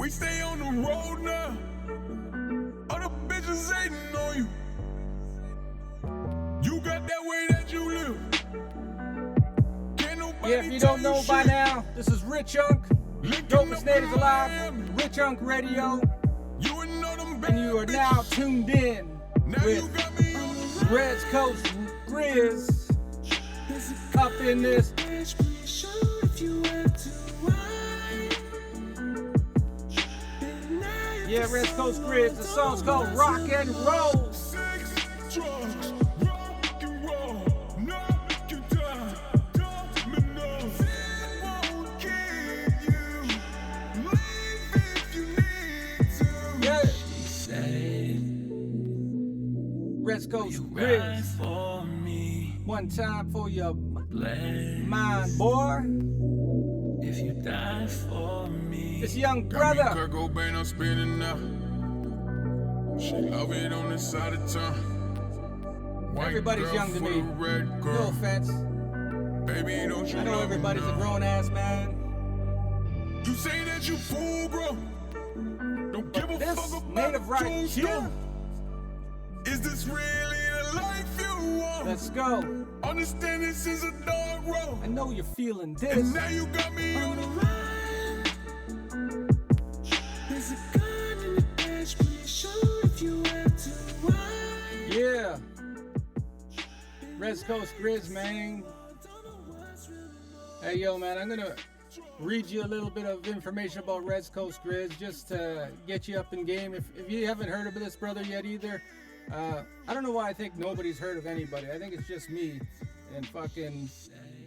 We stay on the road now. Other bitches hating on you. You got that way that you live. Can't nobody Yeah, if you don't know by now, this is Rich Unk. Dopest Natives Alive, Rich Unk Radio. And you are now tuned in with RezCoast Grizz up in this. Yeah, RezCoast Grizz. The song's called Rock and Roll. RezCoast Grizz. One time for your mind, boy. If you die for me. This young brother. Kurt Cobain, I'm spinning now. She love it on this side of town. White everybody's young to me. No offense. Baby, don't you I know everybody's a grown ass man. You say that you fool, bro. Don't give a fuck about native right here. Is this really the life you want? Let's go. Understand this is a dog road. I know you're feeling this. And now you got me on the run. There's a gun in the dash, pretty sure if you have to ride. Yeah. RezCoast Grizz, man. Hey, yo, man, I'm gonna read you a little bit of information about RezCoast Grizz just to get you up in game. If you haven't heard of this brother yet either, I don't know why I think nobody's heard of anybody. I think it's just me and fucking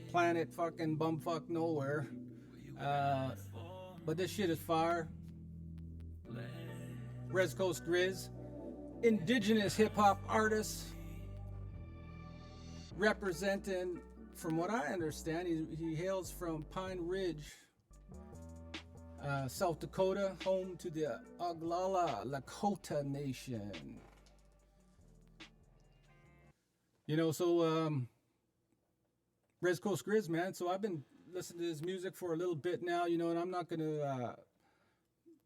planet fucking bumfuck nowhere. But this shit is fire. RezCoast Grizz, Indigenous hip hop artist, representing, from what I understand, he hails from Pine Ridge, South Dakota, home to the Oglala Lakota Nation. You know, so RezCoast Grizz, man. So I've been listening to his music for a little bit now, you know, and I'm not gonna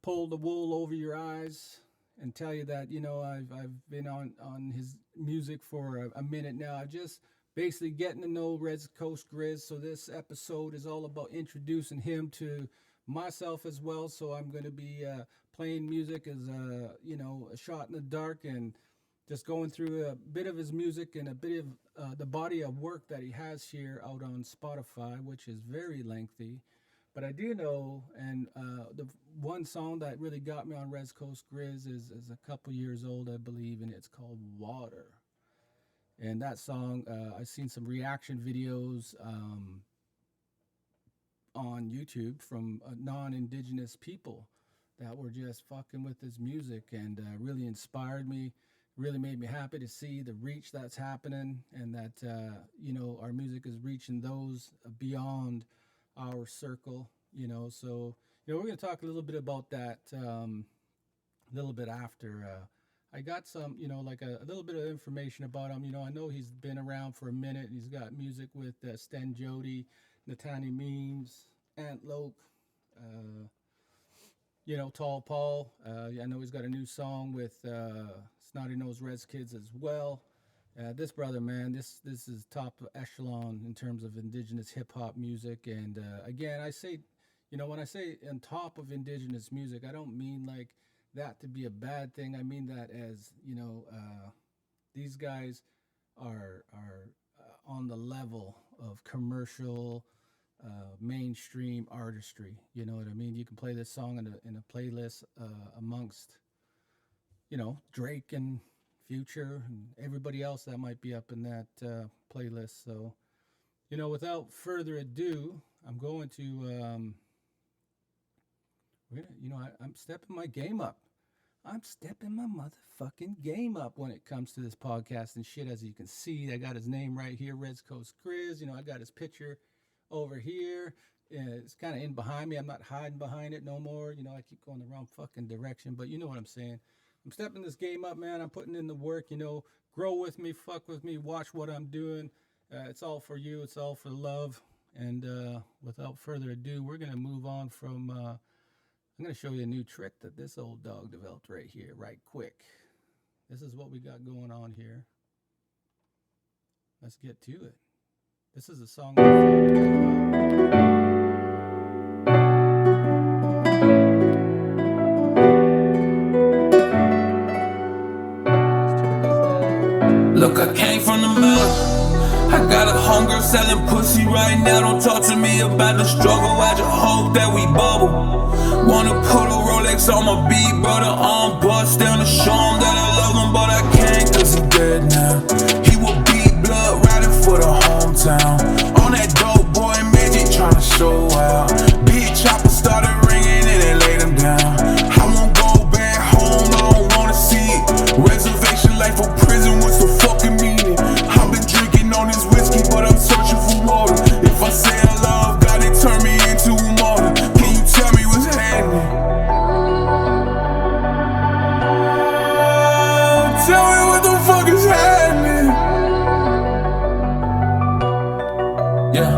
pull the wool over your eyes and tell you that, you know, I've been on his music for a minute now. I just basically getting to know RezCoast Grizz. So this episode is all about introducing him to myself as well. So I'm going to be playing music as you know, a shot in the dark, and just going through a bit of his music and a bit of the body of work that he has here out on Spotify, which is very lengthy. But I do know, and the one song that really got me on RezCoast Grizz is a couple years old, I believe, and it's called Water. And that song, I've seen some reaction videos on YouTube from non-Indigenous people that were just fucking with his music, and really inspired me, really made me happy to see the reach that's happening, and that, you know, our music is reaching those beyond our circle, you know. So, you know, we're going to talk a little bit about that a little bit after. I got some, you know, like a little bit of information about him. You know, I know he's been around for a minute. He's got music with Sten Jody, Natani Memes, Antlope, you know, Tall Paul. I know he's got a new song with Snotty Nose Rez Kids as well. This brother, man, this is top echelon in terms of Indigenous hip hop music. And again, I say, you know, when I say on top of Indigenous music, I don't mean like that to be a bad thing. I mean that as, you know, these guys are on the level of commercial, mainstream artistry. You know what I mean? You can play this song in a playlist amongst, you know, Drake and Future and everybody else that might be up in that playlist. So, you know, without further ado, I'm going to, you know, I'm stepping my game up. I'm stepping my motherfucking game up when it comes to this podcast and shit. As you can see, I got his name right here, RezCoast Grizz. You know, I got his picture over here. It's kind of in behind me. I'm not hiding behind it no more. You know, I keep going the wrong fucking direction, but you know what I'm saying. I'm stepping this game up, man. I'm putting in the work, you know. Grow with me, fuck with me, watch what I'm doing. It's all for you. It's all for love. And without further ado, we're going to move on from I'm going to show you a new trick that this old dog developed right here, right quick. This is what we got going on here. Let's get to it. This is a song. Look, I came from the mud. I got a hunger selling pussy right now. Don't talk to me about the struggle. I just hope that we bubble. Wanna put a Rolex on my beat, brother. I'm bust down to show him that I love him, but I can't cause he dead now. He will beat blood riding for the hometown. On that dope boy magic tryna show out. Big chopper started ringing and they laid him down. I won't go back home, I don't wanna see it. Reservation life or prison, what's the fucking meaning? I've been drinking on this whiskey, but I'm searching for water. If I say I love God, it turn me into a martyr. Can you tell me what's happening? Tell me what the fuck is happening? Yeah.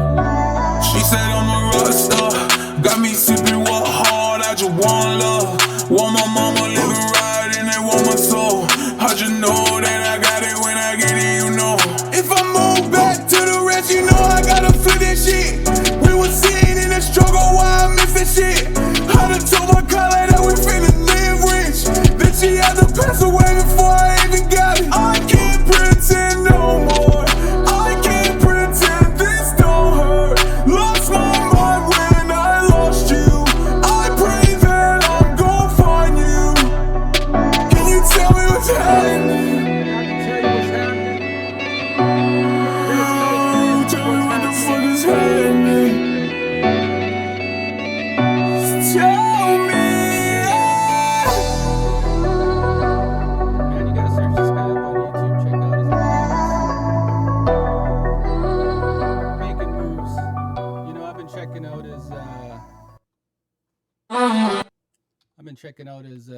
She said I'm a rock star. Got me sipping what hard, I just want love. Want my mama living right and they want my soul. I just know that I got it when I get it, you know. If I move back to the rest, you know I gotta flip that shit. We was sitting in the struggle, why I miss that shit. I done told my collar that we finna live rich. Then she had to pass away before I even got it. I can't pretend no more. I can't pretend this don't hurt. Lost my mind when I lost you. I pray that I'm gon' find you. Can you tell me what's happening? Tell me what the fuck is happening. Tell me. Man, you gotta search this guy up on YouTube. Check out his videos. Making moves. You know, I've been checking out his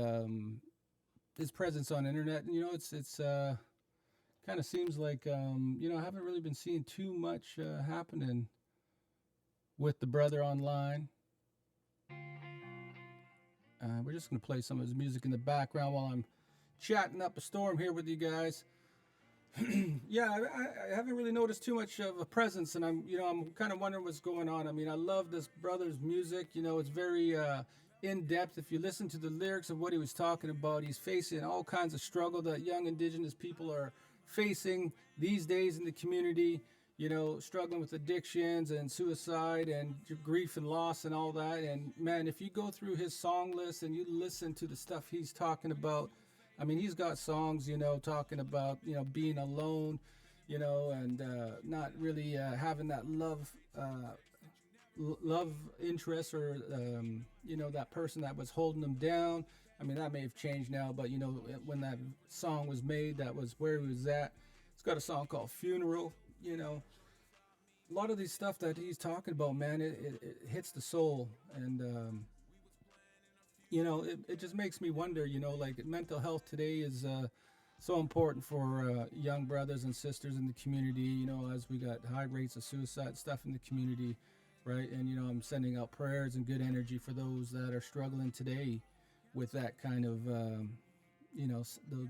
presence on the internet. And, you know, it's kind of seems like you know, I haven't really been seeing too much happening with the brother online. We're just gonna play some of his music in the background while I'm chatting up a storm here with you guys. Yeah, I haven't really noticed too much of a presence, and I'm kind of wondering what's going on. I mean, I love this brother's music. You know, it's very in depth. If you listen to the lyrics of what he was talking about, he's facing all kinds of struggle that young Indigenous people are facing these days in the community. You know, struggling with addictions and suicide and grief and loss and all that. And man, if you go through his song list and you listen to the stuff he's talking about, I mean, he's got songs, you know, talking about, you know, being alone, you know, and not really having that love interest or, you know, that person that was holding him down. I mean, that may have changed now, but, you know, when that song was made, that was where he was at. He's got a song called Funeral, you know. A lot of these stuff that he's talking about, man, it hits the soul. And, you know, it just makes me wonder, you know, like mental health today is so important for young brothers and sisters in the community, you know, as we got high rates of suicide stuff in the community, right? And, you know, I'm sending out prayers and good energy for those that are struggling today with that kind of, you know,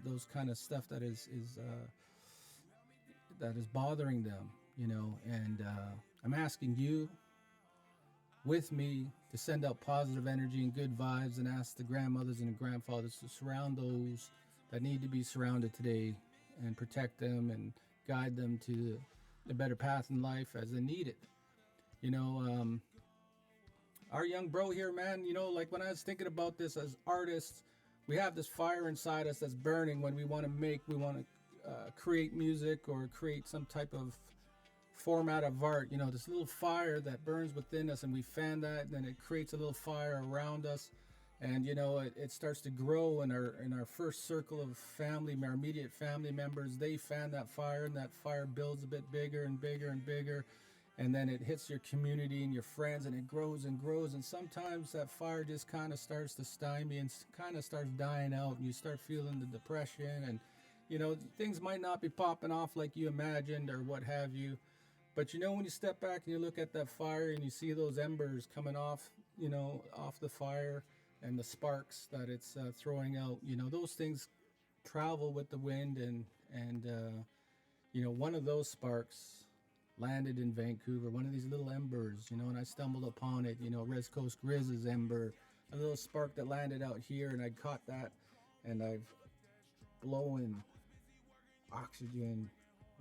those kind of stuff that is bothering them, you know. And I'm asking you with me to send out positive energy and good vibes, and ask the grandmothers and the grandfathers to surround those that need to be surrounded today and protect them and guide them to a better path in life as they need it. You know, our young bro here, man, you know, like when I was thinking about this as artists, we have this fire inside us that's burning when we want to create music or create some type of format of art. You know, this little fire that burns within us, and we fan that, and then it creates a little fire around us, and you know, it starts to grow in our first circle of family, our immediate family members. They fan that fire, and that fire builds a bit bigger and bigger and bigger, and then it hits your community and your friends, and it grows and grows. And sometimes that fire just kind of starts to stymie and kind of starts dying out, and you start feeling the depression, and you know, things might not be popping off like you imagined or what have you. But you know, when you step back and you look at that fire and you see those embers coming off, you know, off the fire, and the sparks that it's throwing out. You know, those things travel with the wind, and you know, one of those sparks landed in Vancouver, one of these little embers, you know, and I stumbled upon it, you know, RezCoast Grizz's ember, a little spark that landed out here, and I caught that, and I've blown oxygen,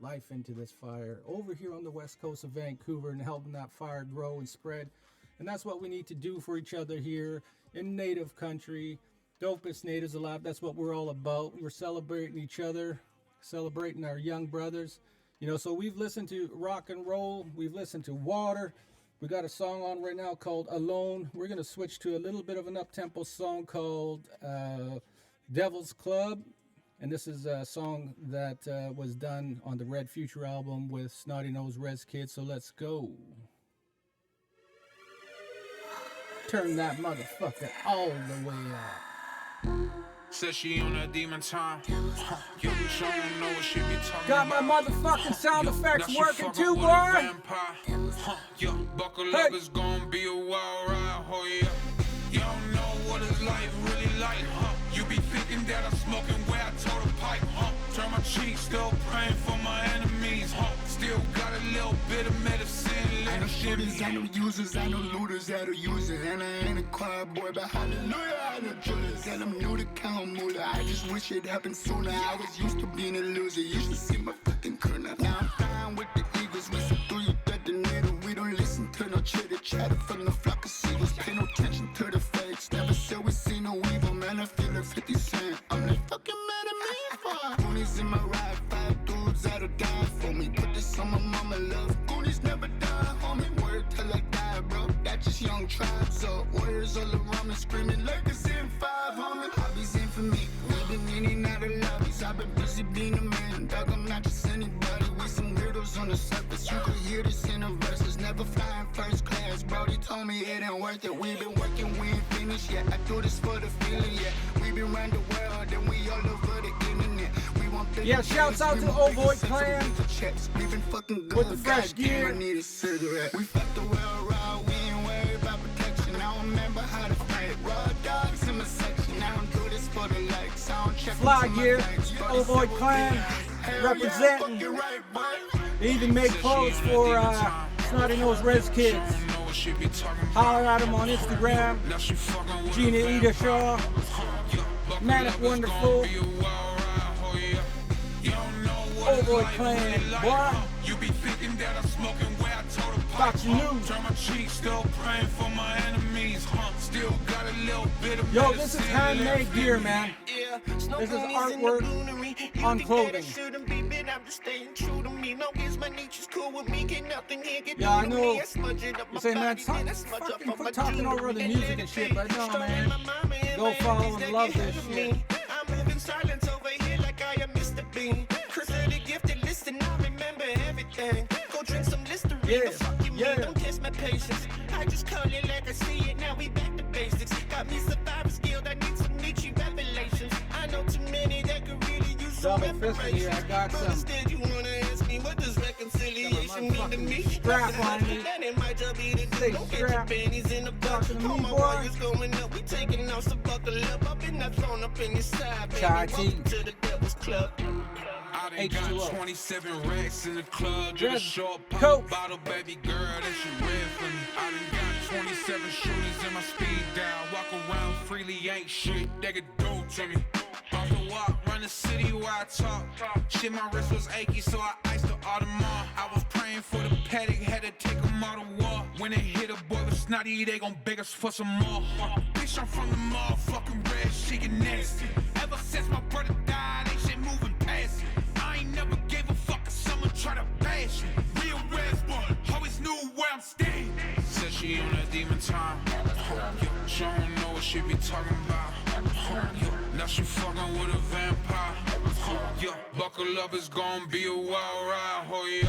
life into this fire over here on the west coast of Vancouver and helping that fire grow and spread. And that's what we need to do for each other here in Native country. Dopest Natives Alive, that's what we're all about. We're celebrating each other, celebrating our young brothers. You know, so we've listened to rock and roll, we've listened to Water. We got a song on right now called Alone. We're going to switch to a little bit of an up-tempo song called Devil's Club. And this is a song that was done on the Red Future album with Snotty Nose Rez Kid. So let's go. Turn that motherfucker all the way up. Says she on that demon time. Yo, bitch, I don't know what she be talking Got about. my motherfucking sound effects working too, boy. Yo, buckle up, it's gonna be a wild ride, oh yeah. You don't know what it's like, really like, huh? You be thinking that I'm smoking where I told a pipe, huh? Turn my cheek, still praying for my enemies, huh? Still got a little bit of medicine left. I know shooters, I know users, I know looters that'll use it. And I ain't a quiet boy, but hallelujah, I know drillers. And I'm new to count moolah. I just wish it happened sooner. I was used to being a loser. You should see my fucking crew now. Now I'm flying with the Eagles. We see through you detonator. We don't listen to no chitter chatter from the flock of seagulls. Pay no attention to the fakes. Never said we see no evil, man. I feel like 50 Cent. I'm like fucking mad at me for. Goonies in my ride, 5 dudes that'll die for me. Put this on my mama love. Goonies never die, homie. Word till I die, bro. That's just young tribes up. Warriors all around me screaming legacy in 5, homie. Hobbies ain't for me. We've been in and out of lobbies. I've been busy being a man. Dog, I'm not just anybody. We some weirdos on the surface. You could hear this in the verses. Never flying first class. Brody told me it ain't worth it. We've been working, we ain't finished yet. I do this for the feeling, yeah. We've been around the world and we all over the internet. We want the Yeah, shouts out to Ovoid Clan We've been fucking good. with the fresh gear. I need a cigarette. We fucked the world raw. We ain't worried about protection. I don't remember how to fight. Raw dogs in my section. I don't do this for the likes. I don't check Fly into my gear, bags. Ovoid Clan, representing. Fucking right, boy. They even make clothes for Snotty Nose Rez Kids. Holler at them on Instagram. Gina Ida Shaw, Manic Wonderful, Ovoid Clan, boy. You be thinking that I'm smoking where I told a pipe. Got you new. Turn my cheek, still praying for my enemies, huh? Still got a little bit of Yo, this is handmade gear, man. This is artwork on clothing. Yeah, I know. You say, man, fucking quit talking over the music and shit, but no, man. Go follow and love this shit. I'm moving silence over here like I am Mr. Bean. Chris the gifted, listen, I remember everything. Go drink some Listerine, Yeah, fuck you, yeah. man, don't test my patience. I just call it like I see it, now we back to basics. Got me survivor skilled, I need some Nietzsche revelations. I know too many that could really use some Double fisting here, I got But some. instead you wanna ask me, what does reconciliation mean to me? Strap on me. That it might just be the Stay don't get your strapped. panties in the box. Talking to All me, my boy. warriors going up, we taking out, so buckle up. I've been not thrown up in your side, baby. Chai tea. Welcome to the Devil's Club. I done H2O. got 27 racks in the club. Just a Red short Coke. pop bottle, baby girl, that shit red for me. I done got 27 shooters in my speed dial. Walk around freely, ain't shit they could do to me. Off the walk, run the city where I talk. Shit, my wrist was achy, so I iced the Audemars. I was praying for the paddock, had to take them all to war. When they hit a boy with snotty, they gon' beg us for some more. Bitch, I'm from the motherfucking red, she get nasty. Ever since my brother died, ain't shit moving past it. I ain't never gave a fuck if someone try to bash it. Real Rez boy, always knew where I'm staying. Said she on that demon time. She don't know what she be talking about. Now she fucking with a vampire. Yeah, buckle up, it's gonna be a wild ride, oh yeah.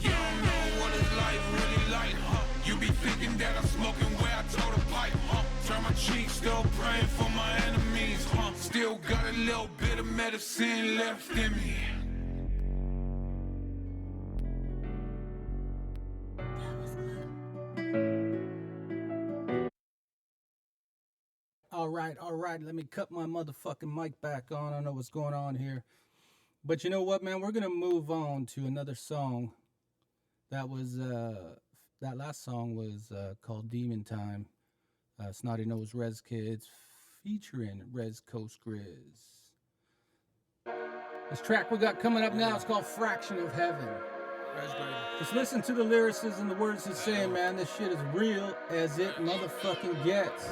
You don't know what it's like, really like, huh? You be thinking that I'm smoking where I told a pipe, huh? Turn my cheek, still praying for my enemies, huh? Still got a little bit of medicine left in me. Let me cut my motherfucking mic back on. I don't know what's going on here. But you know what, man? We're going to move on to another song. That last song was called Demon Time. Snotty Nose Rez Kids featuring RezCoast Grizz. This track we got coming up now is called Fraction of Heaven. Just listen to the lyricism, the words he's saying, man. This shit is real as it motherfucking gets.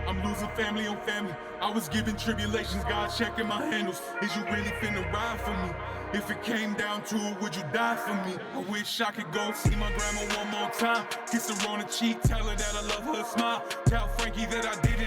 I'm losing family on family. I was giving tribulations, God checking my handles. Is you really finna ride for me? If it came down to it, would you die for me? I wish I could go see my grandma one more time. Kiss her on the cheek, tell her that I love her smile. Tell Frankie that I did it.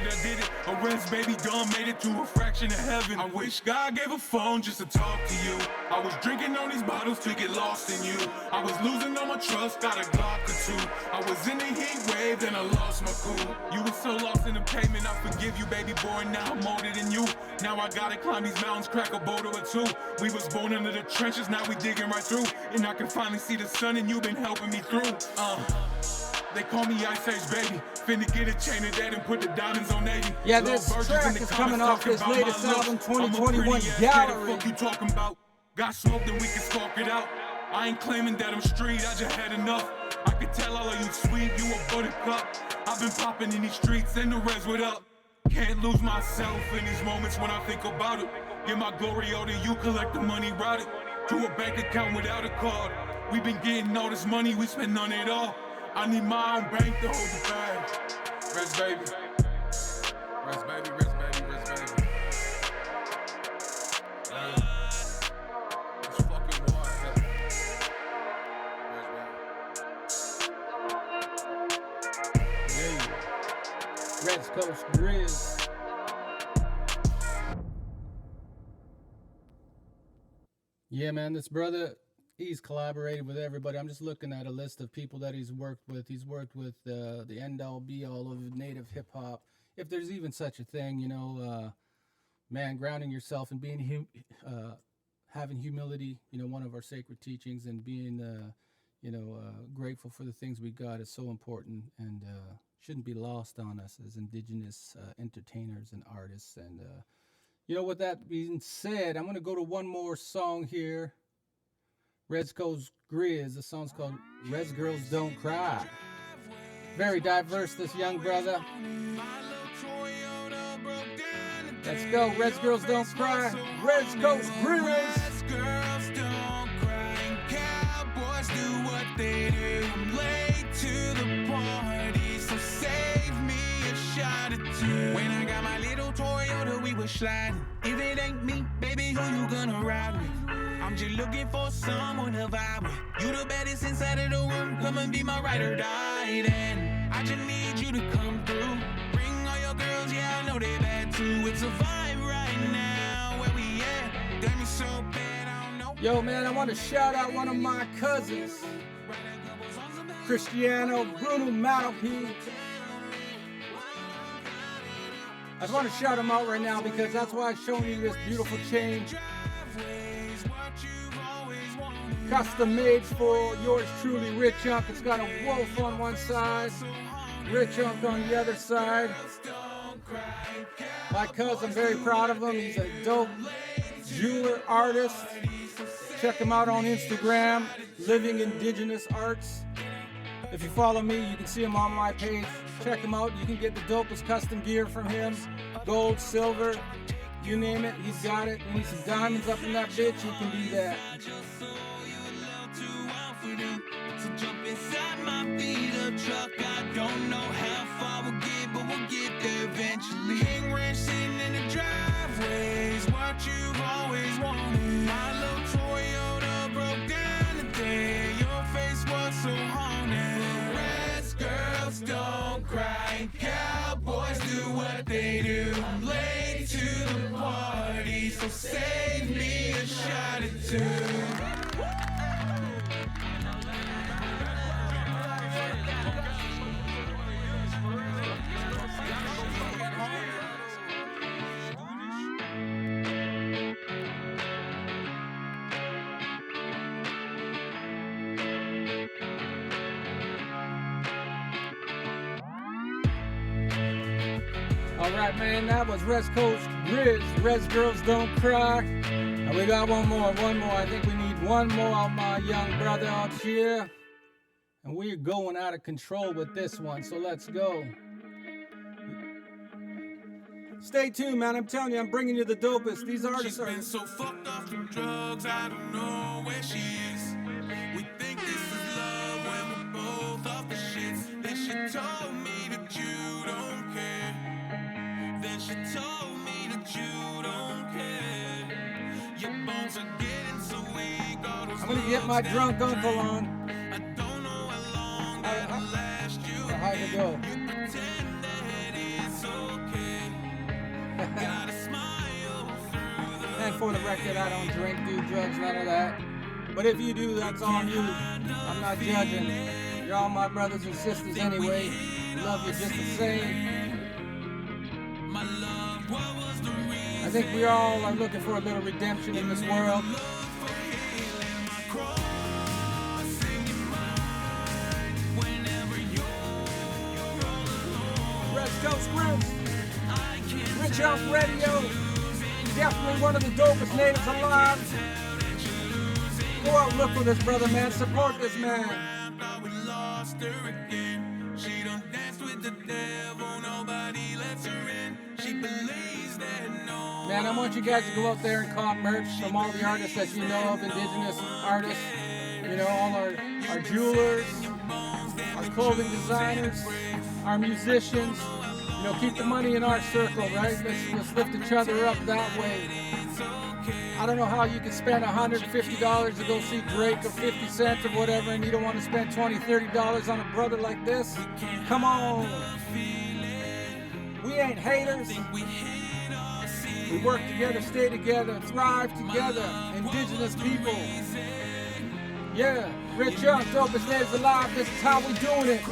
A Rez baby done made it to a fraction of heaven. I wish God gave a phone just to talk to you. I was drinking on these bottles to get lost in you. I was losing all my trust, got a Glock or two. I was in the heat wave, then I lost my cool. You were so lost in the pavement, I forgive you, baby boy, now I'm older than you. Now I gotta climb these mountains, crack a boulder or two. We was born under the trenches, now we digging right through. And I can finally see the sun and you've been helping me through. They call me Ice Age baby. Finna get a chain of that and put the diamonds on 80. Yeah, this track is coming off his latest album, 2021 Gallery. Fuck you talking about? Got smoke, then we can spark it out. I ain't claiming that I'm street, I just had enough. I could tell all of you sweet, you a buttercup. I've been popping in these streets and the Rez what up. Can't lose myself in these moments when I think about it. Give my glory all to you, collect the money, route it to a bank account without a card. We been getting all this money, we spend none at all. I need my own bank to hold the bag. Rez baby. Rez baby, Rez baby, Rez baby. It's fucking wild. RezCoast Grizz. Yeah, man, this brother, he's collaborated with everybody. I'm just looking at a list of people that he's worked with. He's worked with the end-all, be-all of native hip-hop, if there's even such a thing, you know. Man, grounding yourself and being having humility, you know, one of our sacred teachings, and being, grateful for the things we got is so important, and shouldn't be lost on us as Indigenous entertainers and artists. And, you know, with that being said, I'm going to go to one more song here. RezCoast Grizz. The song's called Rez Girls Don't Cry. Very diverse, this young brother. Let's go. Rez Girls Don't Cry. RezCoast Grizz. Rez girls don't cry and cowboys do what they do. I'm late to the party, so save me a shot or two. When I got my little Toyota, we were sliding. If it ain't me, baby, who you gonna ride with? I'm just looking for someone to vibe with. You the baddest inside of the room, come and be my ride or die. Then I just need you to come through. Bring all your girls, yeah, I know they bad too. It's a vibe right now, where we at? Damn, it's so bad, I don't know. Yo, man, I want to shout out one of my cousins, Cristiano Bruno Malpi. I just want to shout him out right now because that's why I'm showing you this beautiful chain. Custom made for yours truly, Rich Unk. It's got a wolf on one side, Rich Unk on the other side. My cousin, I'm very proud of him. He's a dope jeweler artist. Check him out on Instagram, Living Indigenous Arts. If you follow me, you can see him on my page. Check him out. You can get the dopest custom gear from him. Gold, silver, you name it, he's got it. You need some diamonds up in that bitch, he can do that. So jump inside my beat-up truck. I don't know how far we'll get, but we'll get there eventually. King Ranch sitting in the driveways, what you've always wanted. My little Toyota broke down today. Your face was so haunted. Rez girls don't cry, cowboys do what they do. I'm late to the party, so save me a shot or two. Alright, man, that was RezCoast Grizz, Rez Girls Don't Cry. And we got one more. I think we need one more of my young brother out here. And we're going out of control with this one, so let's go. Stay tuned, man. I'm telling you, I'm bringing you the dopest. These artists are... She's been so fucked off from drugs, I don't know where she is. We think this is love when we're both off the shits. Then she told me that you don't care. Then she told me that you don't care. Your bones are getting so weak. All those I'm gonna get my drunk uncle on. I don't know how long that'll last you. How'd it go? You pretend that it's okay. Gotta smile through the And for the record, I don't drink, do drugs, none of that. But if you do, that's on you. I'm not judging. You're all my brothers and sisters anyway. Love you just the same. my love. What was the reason? I think we all are looking for a little redemption in this world. RezCoast Grizz, Rich House Radio, definitely one of the dopest natives alive. Go out and look for this brother, man. Support this man. We lost her again. She done danced with the devil. Nobody lets her in. She believes that no. Man, I want you guys to go out there and cop merch from all the artists that you know of, Indigenous artists. You know, all our jewelers, our clothing designers, our musicians. You know, keep the money in our circle, right? Let's lift each other up that way. I don't know how you can spend $150 to go see Drake or 50 cents or whatever, and you don't want to spend $20, $30 on a brother like this. Come on. We ain't haters. We work together, stay together, thrive together. Indigenous people. Yeah, Rich Young, dopest natives alive. This is how we doing it.